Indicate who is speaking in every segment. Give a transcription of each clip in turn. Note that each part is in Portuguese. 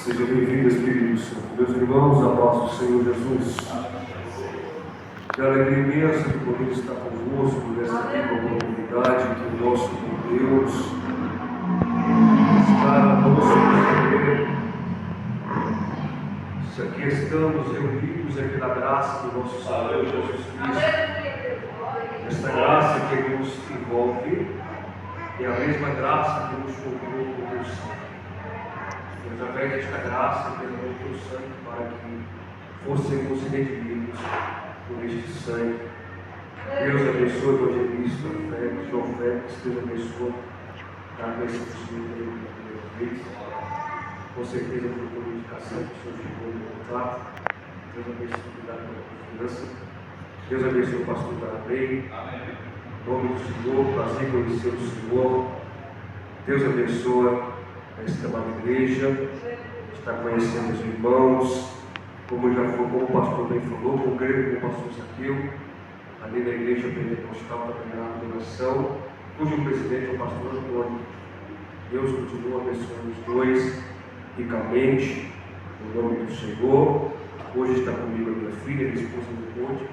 Speaker 1: Seja bem-vindo, Espírito Santo. Meus irmãos, a paz do Senhor Jesus. Que alegria imensa de poder estar convosco nesta rica oportunidade que o nosso Deus está a nosso poder. Se aqui estamos reunidos é pela graça do nosso Senhor Jesus Cristo. Esta graça que nos envolve é a mesma graça que nos comprou com o teu sangue. Através desta graça, pelo teu sangue, para que fôssemos redimidos por este sangue. Deus abençoe o evangelista Félix, João Félix, Deus abençoe a bênção do Senhor pela primeira vez. Com certeza, por toda a indicação que o Senhor chegou no contato. Deus abençoe o cuidado da confiança. Deus abençoe o pastor Darabei. Em nome do Senhor, prazer conhecer o Senhor. Deus abençoe esta amada igreja, está conhecendo os irmãos, como o pastor bem falou, congrego com o pastor Zaqueu, ali na igreja pentecostal da primeira adoração, cujo presidente é o pastor Antônio. Deus continua abençoando os dois ricamente, no nome do Senhor. Hoje está comigo a minha filha, minha esposa não pôde,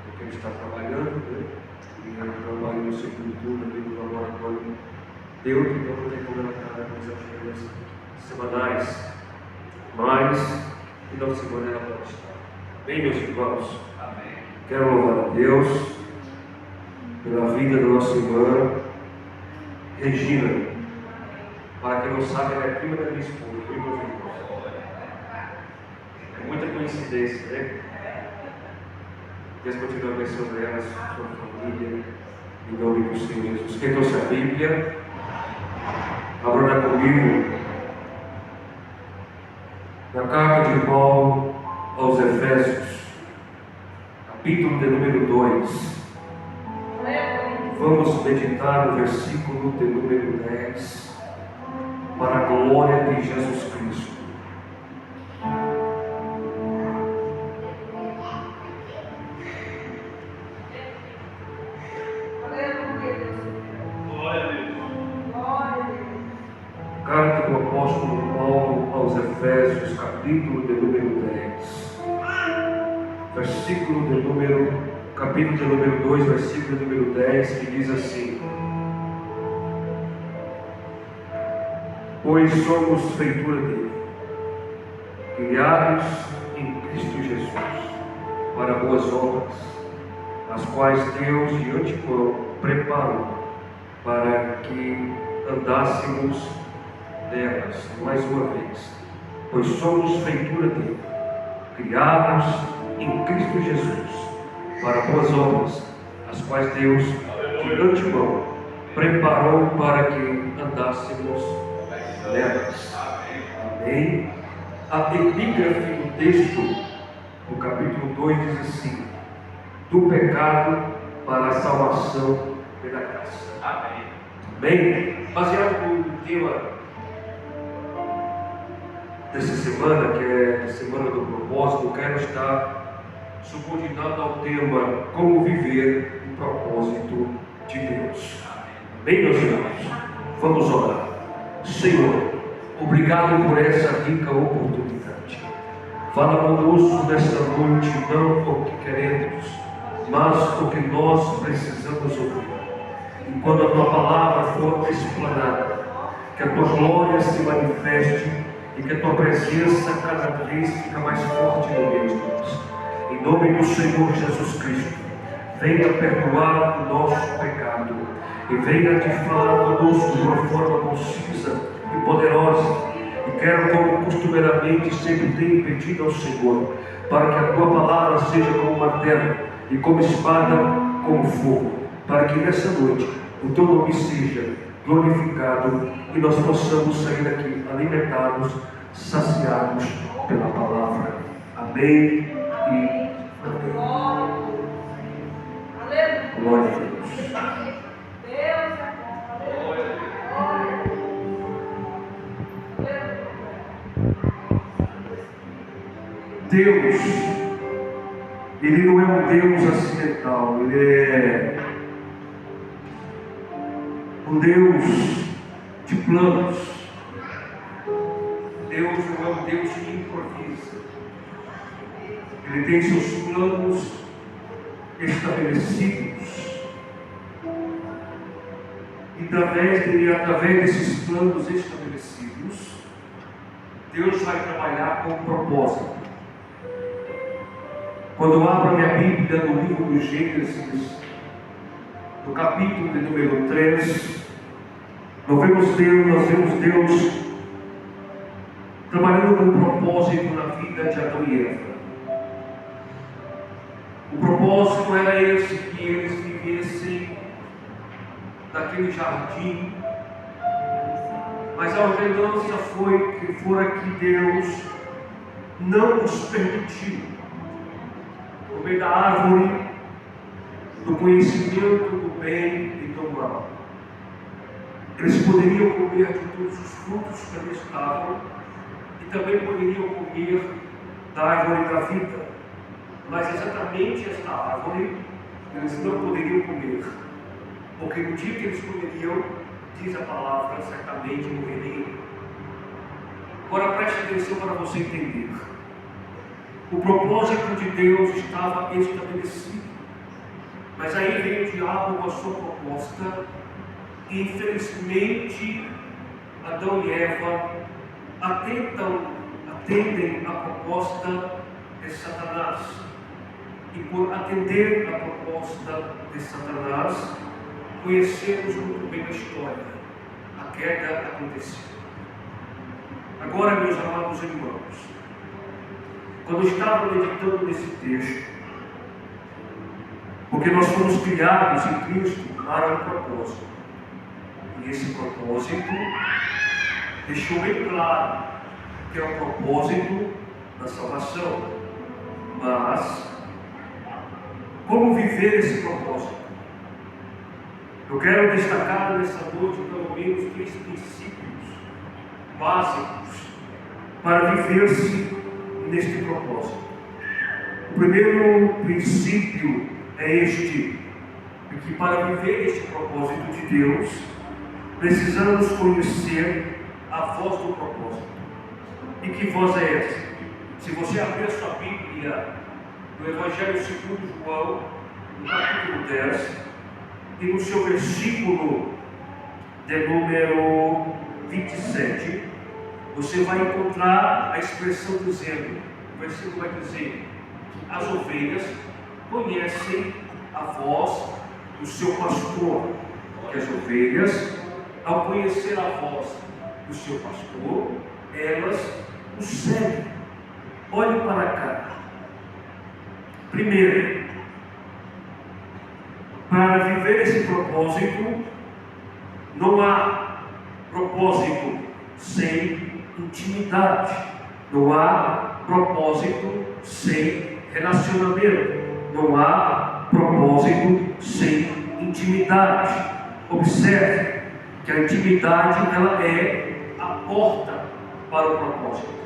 Speaker 1: porque ele está trabalhando, e ela trabalha no segundo turno ali no laboratório. Então não tem como ela estar nas atividades semanais, mas no final de semana ela pode estar. Bem, meus irmãos, amém. Quero louvar a Deus pela vida da nossa irmã Regina. Para quem não sabe, ela é prima da minha esposa, viu, meus irmãos? É muita coincidência, né? Deus continua abençoando ela, sua família, em nome do Senhor Jesus. Quem trouxe a Bíblia? Abra comigo na carta de Paulo aos Efésios, capítulo de número 2. Vamos meditar no versículo de número 10, para a glória de Jesus Cristo. Carta do apóstolo Paulo aos Efésios, capítulo de número 10, capítulo de número 2, versículo de número 10, que diz assim: pois somos feitura dele, criados em Cristo Jesus, para boas obras, as quais Deus de antemão preparou para que andássemos delas. Mais uma vez, pois somos feitura dele, criados em Cristo Jesus, para boas obras, as quais Deus de antemão preparou para que andássemos nelas. Amém. A epígrafe do texto do capítulo 2 diz assim: do pecado para a salvação pela graça. Amém. Bem, baseado no tema dessa semana, que é a semana do propósito, eu quero estar subordinado ao tema como viver o propósito de Deus. Amém, meus irmãos? Vamos orar. Senhor, obrigado por essa rica oportunidade. Fala conosco nesta noite, não o que queremos, mas o que nós precisamos ouvir. E quando a tua palavra for explanada, que a tua glória se manifeste e que a tua presença cada vez fica mais forte no meio de nós. Em nome do Senhor Jesus Cristo, venha perdoar o nosso pecado e venha te falar conosco de uma forma concisa e poderosa. E quero, como costumeiramente sempre tenho pedido ao Senhor, para que a tua palavra seja como martelo e como espada, como fogo, para que nessa noite o teu nome seja glorificado e nós possamos sair daqui alimentados, saciados pela palavra. Amém e amém. Glória a Deus. Deus, Ele não é um Deus acidental, Ele é um Deus de planos. Deus não é um Deus que improvisa. Ele tem seus planos estabelecidos. E através desses planos estabelecidos, Deus vai trabalhar com propósito. Quando eu abro a minha Bíblia no livro do Gênesis, no capítulo de número 3, nós vemos Deus trabalhando com um propósito na vida de Adão e Eva. O propósito era esse, que eles vivessem naquele jardim, mas a ordenança fora que Deus não os permitiu comer da árvore do conhecimento do bem e do mal. Eles poderiam comer de todos os frutos que ali estavam e também poderiam comer da árvore da vida, mas exatamente esta árvore eles não poderiam comer, porque no dia que eles comeriam, diz a palavra, certamente morreriam. Agora preste atenção para você entender. O propósito de Deus estava estabelecido, mas aí veio o diabo com a sua proposta, e infelizmente Adão e Eva atendem a proposta de Satanás, e por atender a proposta de Satanás, conhecemos muito bem a história. A queda aconteceu. Agora, meus amados irmãos, quando eu estava meditando nesse texto, porque nós fomos criados em Cristo para um propósito, e esse propósito deixou bem claro que é o propósito da salvação. Mas como viver esse propósito? Eu quero destacar nessa noite pelo menos 3 princípios básicos para viver-se neste propósito. O primeiro princípio é este: que para viver este propósito de Deus, precisamos conhecer a voz do propósito. E que voz é essa? Se você abrir a sua Bíblia no Evangelho segundo João, no capítulo 10, e no seu versículo de número 27, você vai encontrar a expressão dizendo, o versículo vai dizer: as ovelhas conhecem a voz do seu pastor, que as ovelhas, ao conhecer a voz do seu pastor, elas o seguem. Olhe para cá. Primeiro, para viver esse propósito, não há propósito sem intimidade, não há propósito sem relacionamento, não há propósito sem intimidade. Observe que a intimidade, ela é a porta para o propósito.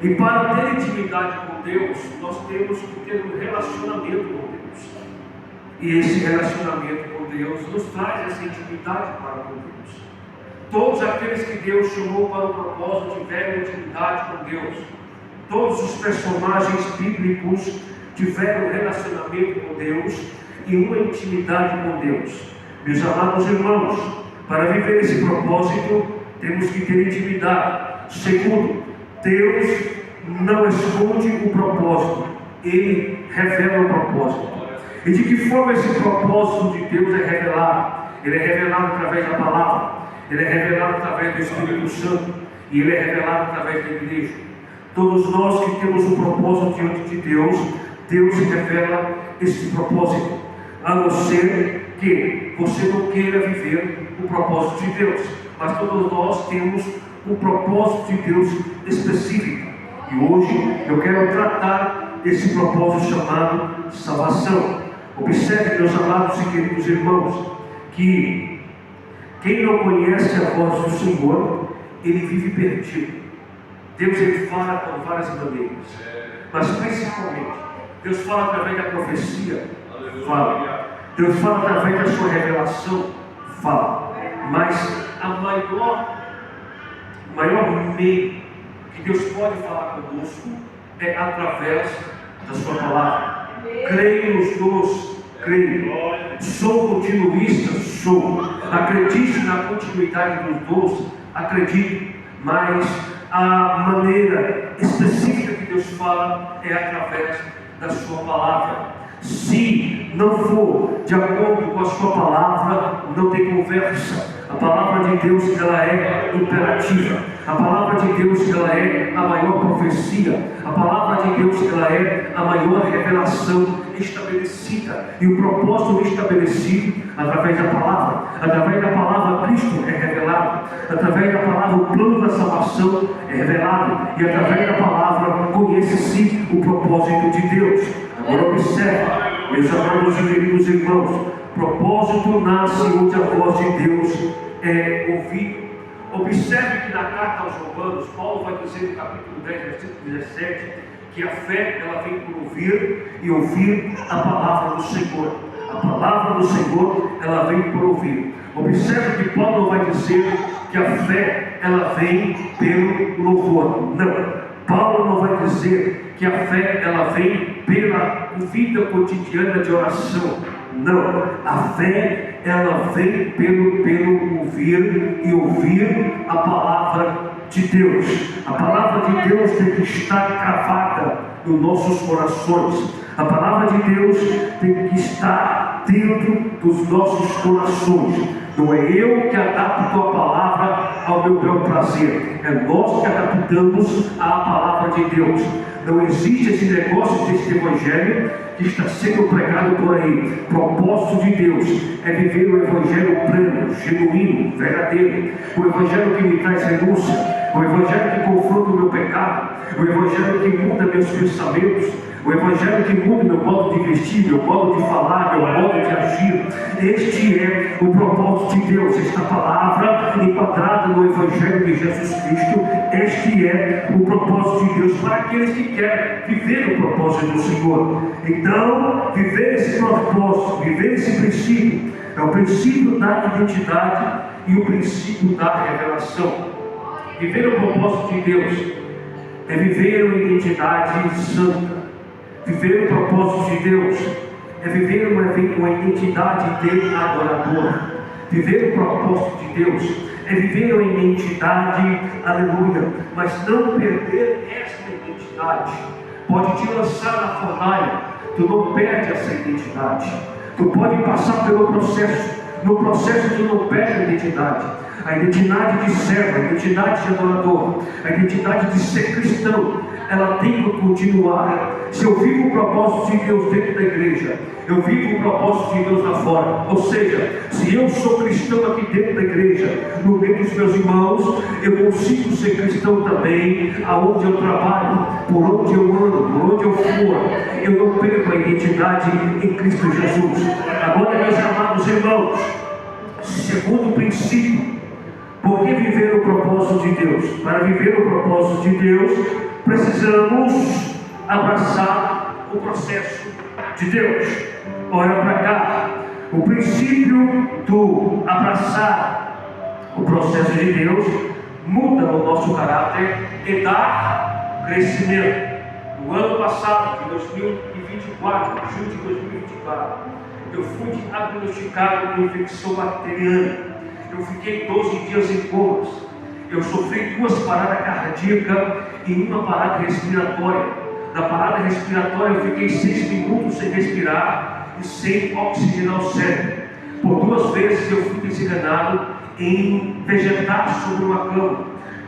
Speaker 1: E para ter intimidade com Deus, nós temos que ter um relacionamento com Deus. E esse relacionamento com Deus nos traz essa intimidade para com Deus. Todos aqueles que Deus chamou para o propósito tiveram intimidade com Deus. Todos os personagens bíblicos tiveram relacionamento com Deus e uma intimidade com Deus. Meus amados irmãos, para viver esse propósito, temos que ter intimidade. Segundo, Deus não esconde o propósito, Ele revela o propósito. E de que forma esse propósito de Deus é revelado? Ele é revelado através da palavra, Ele é revelado através do Espírito Santo, e Ele é revelado através da igreja. Todos nós que temos um propósito diante de Deus, Deus revela esse propósito, a não ser que você não queira viver o propósito de Deus. Mas todos nós temos um propósito de Deus específico. E hoje eu quero tratar desse propósito chamado salvação. Observe, meus amados e queridos irmãos, que quem não conhece a voz do Senhor, ele vive perdido. Deus, ele fala por várias maneiras, mas principalmente Deus fala através da profecia, fala. Deus fala através da sua revelação, fala. Mas a maior meio que Deus pode falar conosco é através da sua palavra. Creio nos dons, creio. Sou continuista, sou. Acredite na continuidade dos dons, acredito. Mas a maneira específica que Deus fala é através da sua palavra. Se não for de acordo com a sua palavra, não tem conversa. A palavra de Deus, ela é imperativa. A palavra de Deus, ela é a maior profecia. A palavra de Deus, ela é a maior revelação estabelecida. E o propósito estabelecido através da palavra. Através da palavra, Cristo é revelado. Através da palavra, o plano da salvação é revelado. E através da palavra, conhece-se o propósito de Deus. Agora observe, meus amados e queridos irmãos, propósito nasce onde a voz de Deus é ouvida. Observe que na carta aos Romanos, Paulo vai dizer no capítulo 10, versículo 17, que a fé, ela vem por ouvir e ouvir a palavra do Senhor. A palavra do Senhor, ela vem por ouvir. Observe que Paulo vai dizer que a fé, ela vem pelo louvor. Não. Paulo não vai dizer que a fé, ela vem pela vida cotidiana de oração. Não, a fé, ela vem pelo ouvir e ouvir a palavra de Deus. A palavra de Deus tem que estar cravada nos nossos corações. A palavra de Deus tem que estar dentro dos nossos corações. Não é eu que adapto a palavra ao meu bel prazer, é nós que adaptamos a palavra de Deus. Não existe esse negócio desse evangelho que está sendo pregado por aí. Propósito de Deus é viver o evangelho pleno, genuíno, verdadeiro. O evangelho que me traz renúncia, o evangelho que confronta o meu pecado, o evangelho que muda meus pensamentos, o evangelho que muda meu modo de vestir, meu modo de falar, meu modo de agir. Este é o propósito de Deus. Esta palavra enquadrada no evangelho de Jesus Cristo, este é o propósito de Deus para aqueles que querem viver o propósito do Senhor. Então, viver esse propósito, viver esse princípio, é o princípio da identidade e o princípio da revelação. Viver o propósito de Deus é viver uma identidade santa. Viver o propósito de Deus é viver uma identidade de adorador. Viver o propósito de Deus é viver uma identidade, aleluia, mas não perder essa identidade. Pode te lançar na fornalha, tu não perde essa identidade. Tu pode passar pelo processo, no processo tu não perde a identidade. A identidade de servo, a identidade de adorador, a identidade de ser cristão, ela tem que continuar. Se eu vivo o propósito de Deus dentro da igreja, eu vivo o propósito de Deus lá fora. Ou seja, se eu sou cristão aqui dentro da igreja, no meio dos meus irmãos, eu consigo ser cristão também aonde eu trabalho, por onde eu ando, por onde eu for. Eu não perco a identidade em Cristo Jesus. Agora, meus amados irmãos, segundo princípio, por que viver o propósito de Deus? Para viver o propósito de Deus, precisamos abraçar o processo de Deus. Olha para cá. O princípio do abraçar o processo de Deus muda o nosso caráter e dá crescimento. No ano passado, de 2024, junho de 2024, eu fui diagnosticado com infecção bacteriana. Eu fiquei 12 dias em comas. Eu sofri 2 paradas cardíacas e 1 parada respiratória. Na parada respiratória eu fiquei 6 minutos sem respirar e sem oxigenar o cérebro. Por 2 vezes eu fui desenganado em vegetar sobre uma cama.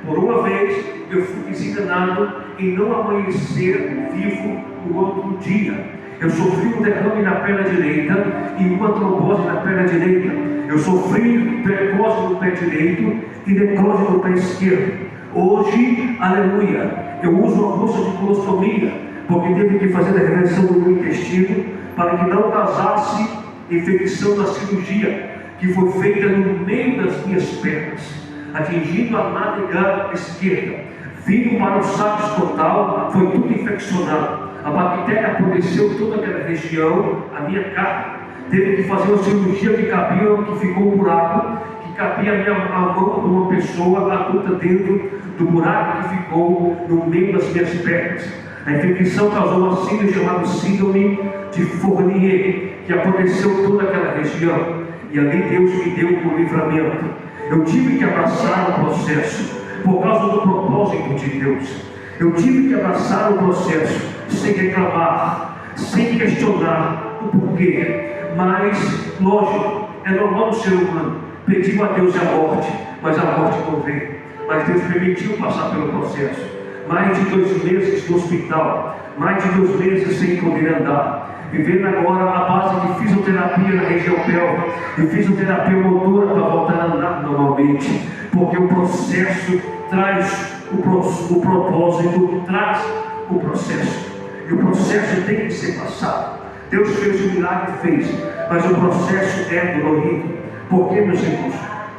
Speaker 1: Por uma vez eu fui desenganado em não amanhecer vivo no outro dia. Eu sofri um derrame na perna direita e uma trombose na perna direita. Eu sofri necrose no pé direito e necrose no pé esquerdo. Hoje, aleluia, eu uso uma bolsa de colostomia, porque teve que fazer a reversão do meu intestino para que não causasse infecção na cirurgia, que foi feita no meio das minhas pernas, atingindo a nádega esquerda. Vindo para o saco escrotal, foi tudo infeccionado. A bactéria apodreceu toda aquela região, a minha carne. Teve que fazer uma cirurgia de cabelo que ficou um buraco, que cabia a mão de uma pessoa adulta dentro do buraco que ficou no meio das minhas pernas. A infecção causou uma síndrome chamada síndrome de Fournier, que aconteceu toda aquela região. E ali Deus me deu um livramento. Eu tive que abraçar o processo por causa do propósito de Deus. Eu tive que abraçar o processo sem reclamar, sem questionar o porquê. Mas, lógico, é normal do ser humano. Pediu a Deus a morte, mas a morte não veio. Mas Deus permitiu passar pelo processo. Mais de 2 meses no hospital, mais de 2 meses sem poder andar. Vivendo agora a base de fisioterapia na região pélvica e fisioterapia motora para voltar a andar normalmente. Porque o processo traz o propósito, traz o processo. E o processo tem que ser passado. Deus fez o milagre, fez, mas o processo é dolorido. Por quê, meus irmãos?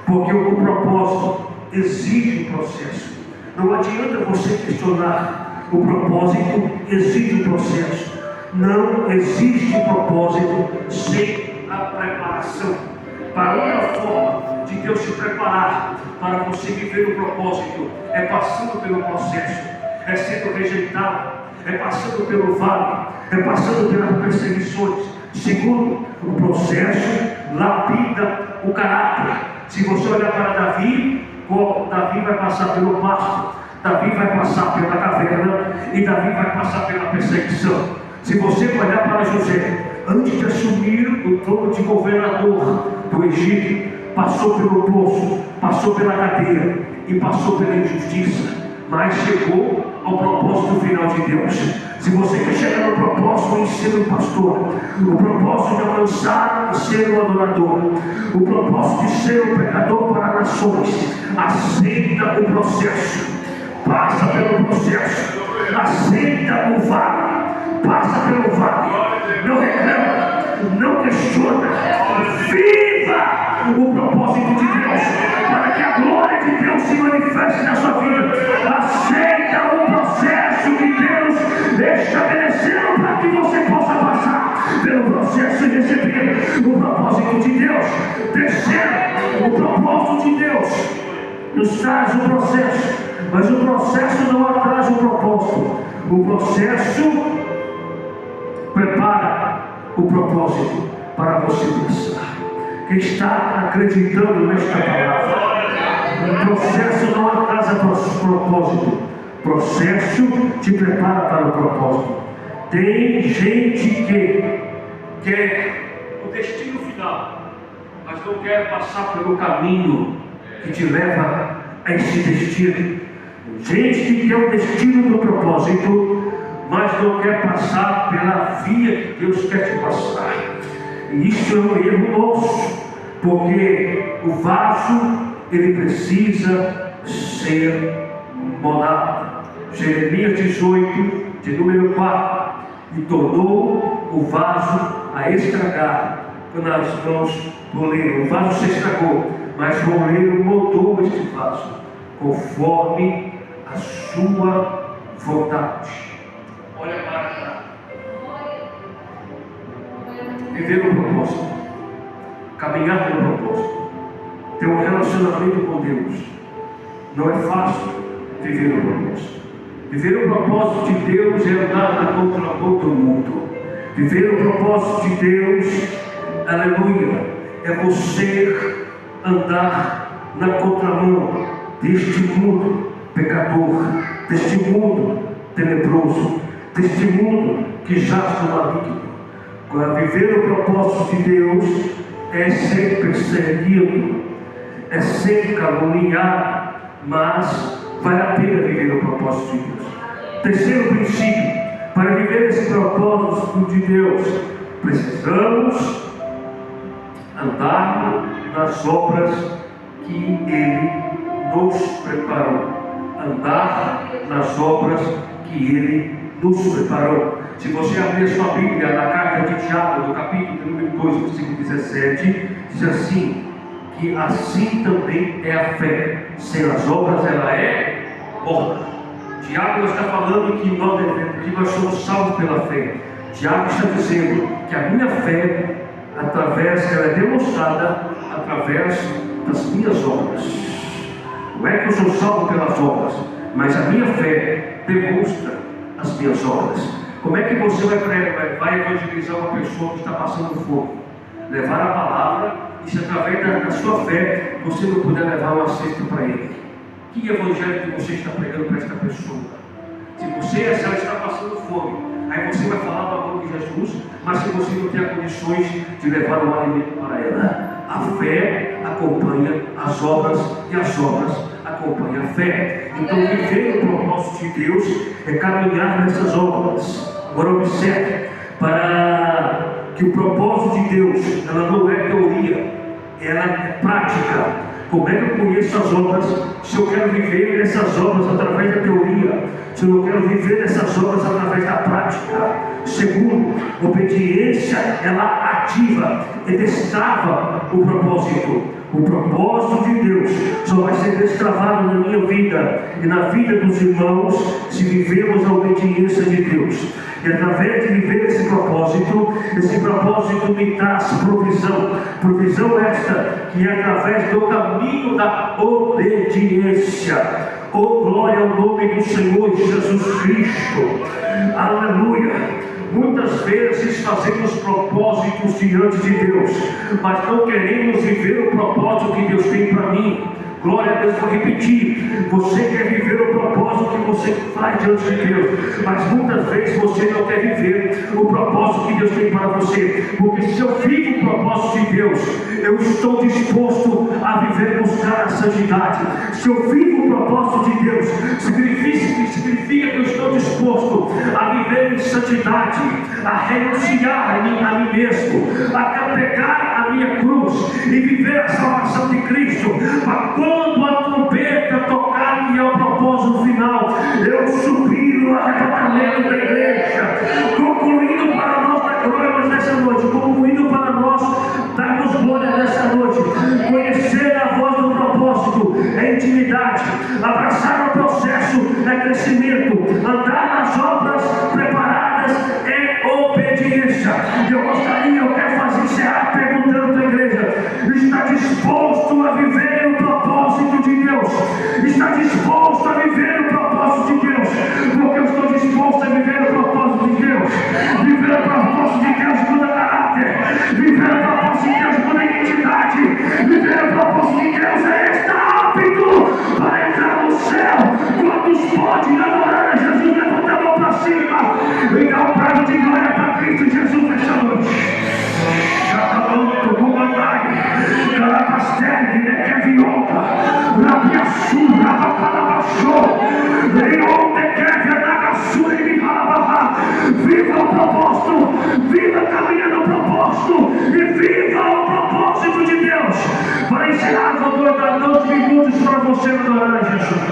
Speaker 1: Porque o propósito exige um processo. Não adianta você questionar. O propósito exige um processo. Não existe propósito sem a preparação. Para a única forma de Deus se preparar para você viver o propósito é passando pelo processo, é sendo rejeitado, é passando pelo vale, é passando pelas perseguições. Segundo, o processo lapida o caráter. Se você olhar para Davi vai passar pelo pasto, Davi vai passar pela caverna e Davi vai passar pela perseguição. Se você olhar para José, antes de assumir o trono de governador do Egito, passou pelo poço, passou pela cadeia e passou pela injustiça, mas chegou ao propósito final de Deus. Se você quer chegar no propósito em ser um pastor, o propósito de alcançar e ser um adorador, o propósito de ser um pregador para nações, aceita o processo, passa pelo processo, aceita o vale. Passa pelo vale, não reclama, não questiona, viva o propósito de Deus, para que a glória de Deus se manifeste na sua vida. Aceita o processo que Deus estabeleceu para que você possa passar pelo processo e receber o propósito de Deus. Terceiro, o propósito de Deus nos traz o processo, mas o processo não atrasa o propósito. O processo prepara o propósito para você pensar. Quem está acreditando nesta palavra, o processo não atrasa o propósito. O processo te prepara para o propósito. Tem gente que quer o destino final, mas não quer passar pelo caminho que te leva a esse destino. Gente que quer o destino do propósito, mas não quer passar pela via que Deus quer te passar. E isso é um erro nosso, porque o vaso ele precisa ser moldado. Jeremias 18, de número 4, e tornou o vaso a estragar nas mãos do oleiro. O vaso se estragou, mas o oleiro moldou este vaso conforme a sua vontade. Olha para cá. Viver o propósito, caminhar no propósito, ter um relacionamento com Deus. Não é fácil viver o propósito. Viver o propósito de Deus é andar na contramão do mundo. Viver o propósito de Deus, aleluia, é você andar na contramão deste mundo pecador, deste mundo tenebroso, deste mundo que jaz no maligno. Viver o propósito de Deus é ser perseguido, é ser caluniado, mas vale a pena viver o propósito de Deus. Terceiro princípio, para viver esse propósito de Deus, precisamos andar nas obras que Ele nos preparou. Andar nas obras que Ele nos preparou. Se você abrir a sua Bíblia na carta de Tiago, no capítulo número 2, versículo 17, diz assim, que assim também é a fé. Sem as obras ela é morta. Tiago está falando que nós somos salvos pela fé. Tiago está dizendo que a minha fé, ela é demonstrada através
Speaker 2: das minhas obras. Não é que eu sou salvo pelas obras, mas a minha fé demonstra as minhas obras. Como é que você vai evangelizar uma pessoa que está passando fome? Levar a palavra, e se através da sua fé você não puder levar uma cesta para ele, que evangelho que você está pregando para esta pessoa? Se ela está passando fome, aí você vai falar do amor de Jesus, mas se você não tem condições de levar um alimento para ela, a fé acompanha as obras e as obras acompanham a fé. Então viver o propósito de Deus é caminhar nessas obras. Agora observe, para que o propósito de Deus, ela não é teoria, ela é prática. Como é que eu conheço as obras se eu quero viver essas obras através da teoria? Se eu não quero viver essas obras através da prática? Segundo, obediência, ela ativa e destrava o propósito. O propósito de Deus só vai ser destravado na minha vida e na vida dos irmãos se vivemos a obediência de Deus. E através de viver esse propósito me traz provisão. Provisão esta que é através do caminho da obediência. Oh, glória ao nome do Senhor Jesus Cristo. Aleluia. Muitas vezes fazemos propósitos diante de Deus, mas não queremos viver o propósito que Deus tem para mim. Glória a Deus, vou repetir. Você quer viver o propósito que você faz diante de Deus, mas muitas vezes você não quer viver o propósito que Deus tem para você. Porque se eu vivo o propósito de Deus, eu estou disposto a viver buscar a santidade. Se eu vivo o propósito de Deus, significa que eu estou disposto a viver em santidade, a renunciar a mim mesmo, a carregar a minha cruz e viver a salvação de Cristo. Mas quando a trombeta tocar, que é o propósito final, eu subir no arrebatamento da igreja, concluindo para nós dar glória nessa noite, concluindo para nós darmos glória nessa noite, conhecer a voz do propósito é intimidade, abraçar o processo é crescimento, andar nas obras preparadas é obediência. E eu quero encerrar perguntando para a igreja: está disposto a viver o propósito de Deus? Está disposto a viver o propósito de Deus? Porque eu estou disposto a viver o propósito de Deus. Viver o propósito de Deus muda caráter. Viver o propósito de Deus muda identidade. Viver o propósito de Deus é estar apto para entrar no céu. Quantos podem adorar a Jesus? Levanta a mão para cima e dá um prazo de glória para Cristo Jesus nesta noite. Já está louco, como a mãe, Calapastele, Nequevionta, Rabiaçu, Rabapalabaxô, Leon, Nequevia, Nagaçu, e Mihalabaha. Viva o propósito, viva caminhando no propósito e viva o propósito de Deus. Para encerrar, vou dar 2 minutos para você adorar a Jesus.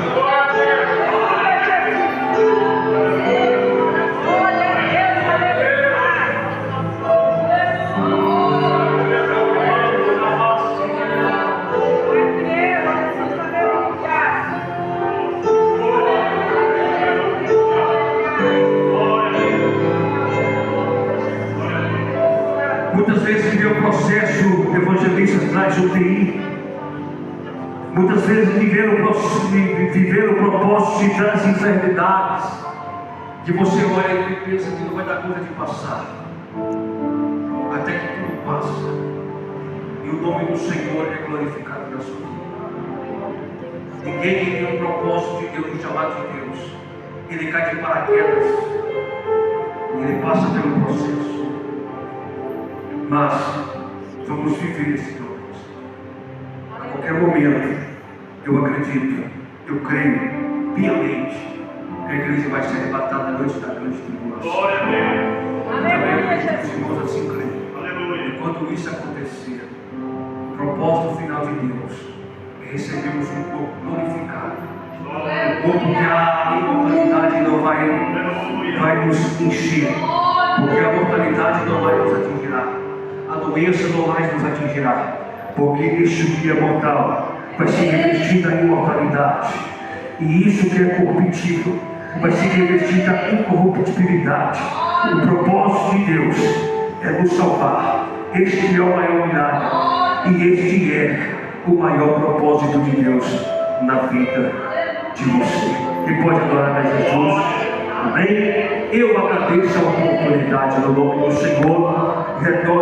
Speaker 2: Muitas vezes viver o processo evangelista traz UTI. Muitas vezes viver o propósito te traz enfermidades que você olha e pensa que não vai dar conta de passar, até que tudo passa e o nome do Senhor é glorificado na sua vida. Ninguém que tem um propósito de Deus, um chamado de Deus, ele cai de paraquedas, ele passa pelo processo. Mas vamos viver esse propósito. A qualquer momento, eu acredito, eu creio piamente que a igreja vai ser arrebatada antes da grande tribulação. Glória a Deus. Também acredito que os irmãos assim creem. E quando isso acontecer, o propósito final de Deus é recebermos um corpo glorificado. Um corpo que a imortalidade não vai nos encher, porque a mortalidade não vai nos atingirá. A doença não mais nos atingirá, porque este dia mortal vai ser revestida em imortalidade, e isso que é corruptível vai ser revestida em incorruptibilidade. O propósito de Deus é nos salvar. Este é o maior milagre, e este é o maior propósito de Deus na vida de você. E pode adorar a Jesus. Amém? Eu agradeço a oportunidade no nome do Senhor. Retorno